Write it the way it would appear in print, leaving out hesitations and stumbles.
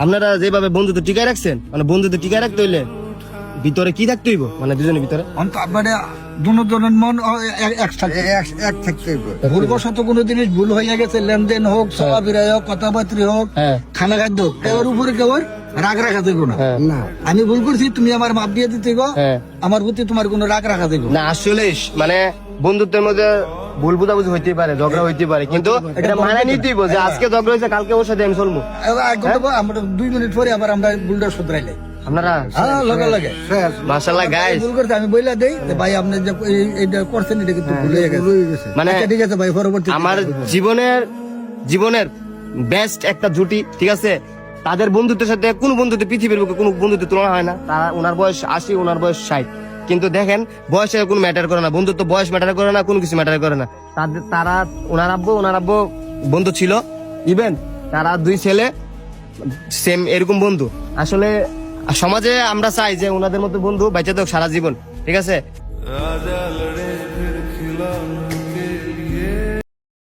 আপনারা যেভাবে বন্ধুত্ব টিকায় রাখছেন, মানে বন্ধুত্ব টিকায় রাখতে হইলে ভিতরে কি থাকতে হইব, মানে দুজনের ভিতরে মানে দুজনের মন একসাথে এক থাকতে হইব। ভুলবশত কোনো জিনিস ভুল হয়ে গেছে, লেনদেন হোক, চলাফেরা হোক, কথাবার্তা হোক, খানা খাদ্য হোক, এর উপরে কেবল রাগ রাখা দেবো না। আমি ভুল করছি, তুমি আমার মাপ দিয়ে দিতে গো, আমার প্রতি তোমার কোনো রাগ রাখা দেবো না। আসলে মানে বন্ধুত্বের মধ্যে ভুল বুঝাবুঝি হইতে পারে, ঝগড়া হইতে পারে, কিন্তু এটা মানায় নিতেই হইব যে আজকে ঝগড়া হয়েছে, কালকে ওর সাথে আমি চলবো। আমরা 2 মিনিট পরে আবার আমরা ভুলটা শুধরাইলাই আপনারা লগে লগে। মাশাআল্লাহ গাইস, ভুল করতে আমি বইলা দেই যে ভাই আপনি যে এইটা করছেন এটা কিন্তু ভুল হয়ে গেছে। মানে আচ্ছা, ঠিক আছে ভাই, পরবর্তী আমার জীবনের বেস্ট একটা জুটি, ঠিক আছে। তাদের বন্ধুত্বের সাথে কোন বন্ধুত্ব, পৃথিবীর বুকে কোন বন্ধুত্বের তুলনা হয় না। তারা ওনার বয়স 80, ওনার বয়স 60, কিন্তু দেখেন বয়সে কোনো ম্যাটার করে না, বন্ধুত্ব বয়স ম্যাটার করে না, কোনো কিছু ম্যাটার করে না। তারা ওনার আব্বু বন্ধু ছিল, ইভেন তারা 2 ছেলে সেম এরকম বন্ধু। আসলে সমাজে আমরা চাই যে ওনাদের মতো বন্ধু বেঁচে থাকুক সারা জীবন, ঠিক আছে।